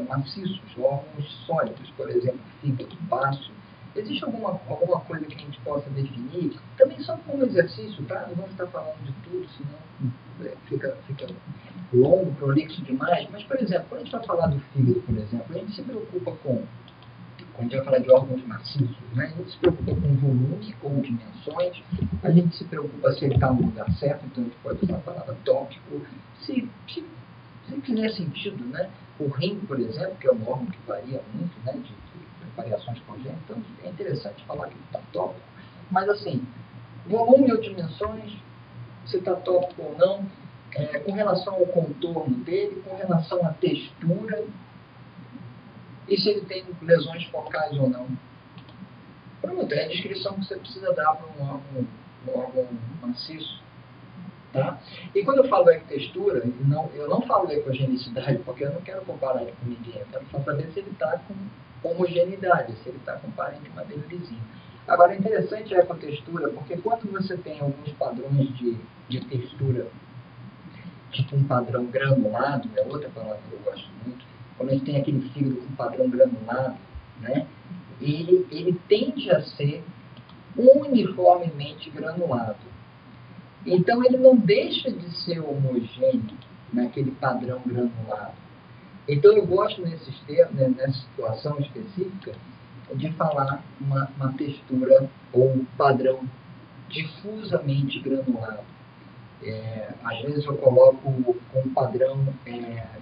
maciços, órgãos sólidos, por exemplo, fígado, baço, existe alguma coisa que a gente possa definir? Também só como exercício, tá? Não vamos estar falando de tudo, senão fica longo, prolixo demais. Mas, por exemplo, quando a gente vai falar do fígado, por exemplo, a gente se preocupa com, quando a gente vai falar de órgãos maciços, né? A gente se preocupa com volume ou dimensões, a gente se preocupa se ele está no lugar certo, então a gente pode usar a palavra tópico, se fizer sentido, né? O rim, por exemplo, que é um órgão que varia muito, né? De variações congênitas, então é interessante falar que ele está tópico, mas assim, volume ou dimensões, se está tópico ou não, com relação ao contorno dele, com relação à textura, e se ele tem lesões focais ou não. Pronto, é a descrição que você precisa dar para um órgão maciço. Tá? E quando eu falo ectextura, eu não falo ecogenicidade, porque eu não quero comparar ele com ninguém. Eu quero só saber se ele está com homogeneidade, se ele está com parênquima dele vizinho. Agora, é interessante a ecotextura, porque quando você tem alguns padrões de textura, tipo um padrão granulado, é outra palavra que eu gosto muito, quando a gente tem aquele fígado com padrão granulado, né, ele tende a ser uniformemente granulado. Então, ele não deixa de ser homogêneo naquele padrão granulado. Então, eu gosto nesses termos, nessa situação específica, de falar uma textura ou um padrão difusamente granulado. Às vezes eu coloco com um padrão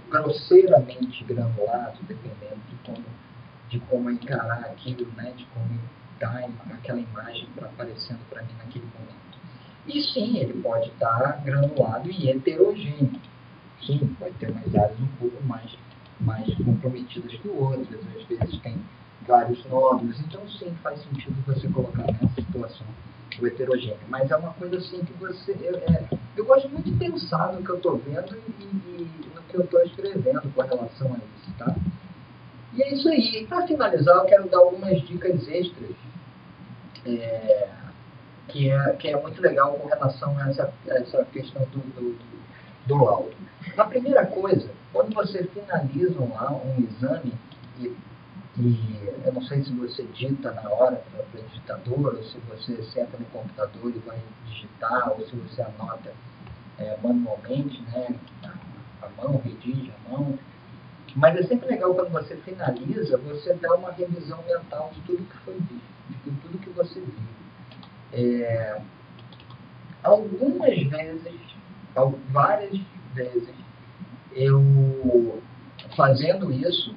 grosseiramente granulado, dependendo de como encarar aquilo, né, de como está aquela imagem aparecendo para mim naquele momento. E sim, ele pode estar granulado e heterogêneo. Sim, pode ter umas áreas um pouco mais comprometidas que outras, às vezes tem vários nódulos, então sim, faz sentido você colocar nessa situação o heterogêneo. Mas é uma coisa assim que você... Eu gosto muito de pensar no que eu estou vendo e no que eu estou escrevendo com relação a isso, tá? E é isso aí. Para finalizar, eu quero dar algumas dicas extras que é muito legal com relação a essa questão do laudo. A primeira coisa, quando você finaliza um exame, e eu não sei se você digita na hora para o digitador, ou se você senta no computador e vai digitar, ou se você anota manualmente, né, a mão, redige a mão. Mas é sempre legal quando você finaliza, você dá uma revisão mental de tudo que foi visto, de tudo que você viu. Algumas vezes, várias vezes, eu fazendo isso,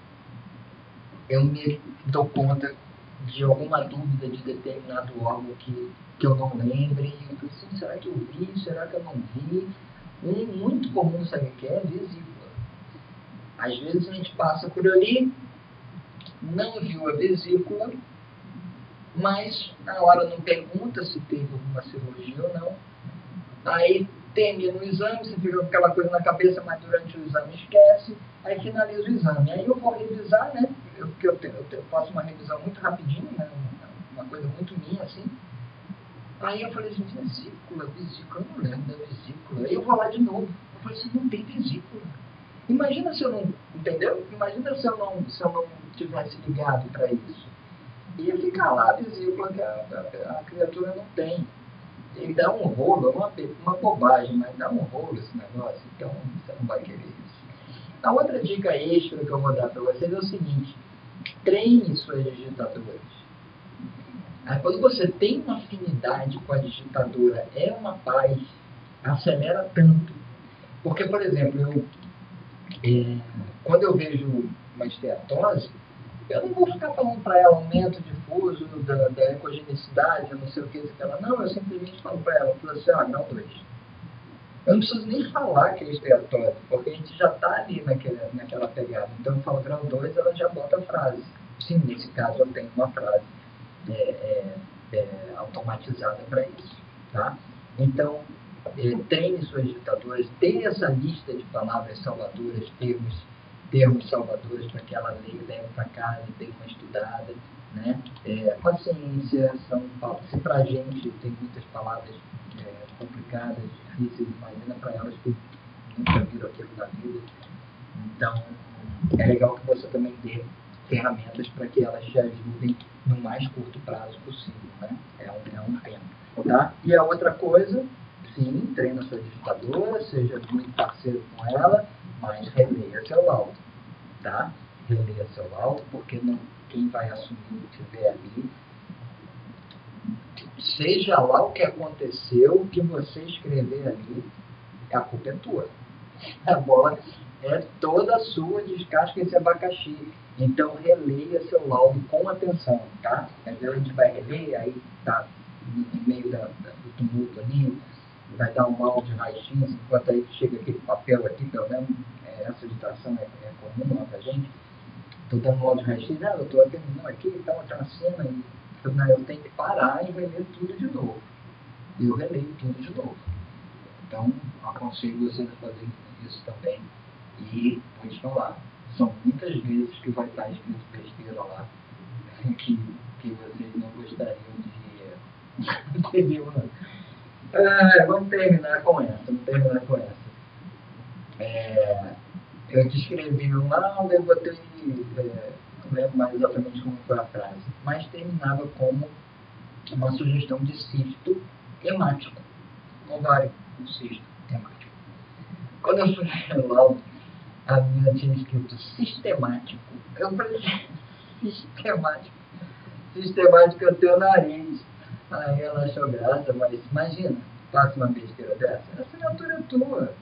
eu me dou conta de alguma dúvida de determinado órgão que eu não lembre, e eu falo assim, será que eu vi, será que eu não vi? Muito comum, sabe o que é? Vesícula. Às vezes a gente passa por ali, não viu a vesícula, mas na hora não pergunta se teve alguma cirurgia ou não. Aí termina o exame, você fica com aquela coisa na cabeça, mas durante o exame esquece, aí finaliza o exame. Aí eu vou revisar, né? Porque eu faço uma revisão muito rapidinho, né? Uma coisa muito minha, assim. Aí eu falei assim, vesícula, eu não lembro da vesícula. Aí eu vou lá de novo. Eu falei assim, não tem vesícula. Imagina se eu não, entendeu? Imagina se eu não tivesse ligado para isso. Ia ficar lá a vesícula que a criatura não tem. Ele dá um rolo, uma bobagem, mas dá um rolo esse negócio, então você não vai querer isso. A outra dica extra que eu vou dar para vocês é o seguinte, treine suas digitadoras. Aí, quando você tem uma afinidade com a digitadora, é uma paz, acelera tanto. Porque, por exemplo, quando eu vejo uma esteatose, eu não vou ficar falando para ela aumento difuso da ecogenicidade, não sei o que, ela não, eu simplesmente falo para ela, eu falo assim, grau 2. Eu não preciso nem falar que é esteatose, porque a gente já está ali naquela pegada. Então eu falo grau 2, ela já bota a frase. Sim, nesse caso eu tenho uma frase automatizada para isso, tá? Então, treine suas digitadoras, tenha essa lista de palavras salvadoras, termos salvadores para que ela leia, leve para casa, dê uma estudada, né? Paciência, se para a gente tem muitas palavras complicadas, difíceis, imagina para elas que nunca viram aquilo na vida. Então, é legal que você também dê ferramentas para que elas te ajudem no mais curto prazo possível, né? É um tempo, tá? E a outra coisa, sim, treina sua digitadora, seja muito parceiro com ela, mas releia seu laudo, tá? Releia seu laudo, porque quem vai assumir o que tiver ali, seja lá o que aconteceu, o que você escrever ali, a culpa é tua. A bola é toda sua, descasca esse abacaxi. Então, releia seu laudo com atenção, tá? Às vezes a gente vai reler, aí tá no meio do tumulto ali, vai dar um laudo de raio-x, enquanto aí chega aquele papel aqui, pelo menos essa digitação é comum lá pra gente. Estou dando um laudo de raio-x, eu estou terminando aqui, então está acima, e eu tenho que parar e reler tudo de novo. E eu releio tudo de novo. Então, aconselho vocês a fazer isso também. E vou te falar, são muitas vezes que vai estar escrito besteira lá, que vocês não gostariam de entendeu, não? Vamos terminar com essa. Eu descrevi um laudo, eu botei, não lembro mais exatamente como foi a frase, mas terminava como uma sugestão de cisto temático, ovário, um cisto temático. Quando eu fui no laudo, a minha tinha escrito sistemático. Eu falei, sistemático é o teu nariz. Aí ela achou graça, mas imagina, faça uma besteira dessa. A assinatura é tua.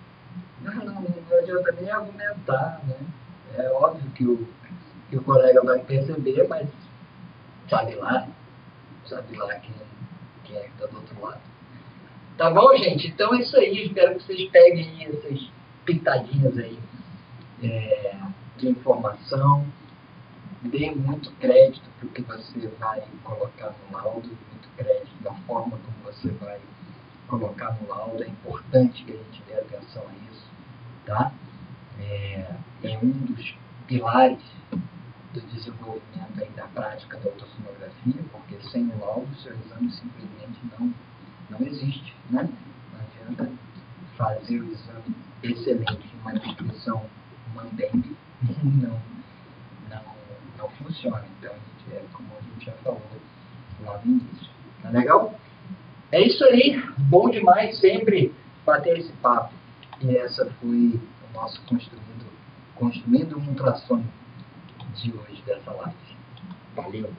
Não adianta nem argumentar, né? É óbvio que o colega vai perceber, mas sabe lá quem é que está do outro lado. Tá bom, gente? Então é isso aí. Espero que vocês peguem essas pitadinhas aí de informação. Dê muito crédito para o que você vai colocar no laudo, muito crédito da forma como você vai colocar no laudo. É importante que a gente dê atenção a isso, tá? É um dos pilares do desenvolvimento aí da prática da ultrassonografia, porque sem o laudo, o seu exame simplesmente não existe, né? Não adianta fazer o exame excelente, uma descrição mantendo, não funciona. Então, como a gente já falou lá no início. Tá legal? É isso aí. Bom demais sempre bater esse papo. E essa foi o nosso Construindo um Ultrassom de hoje, dessa live. Valeu!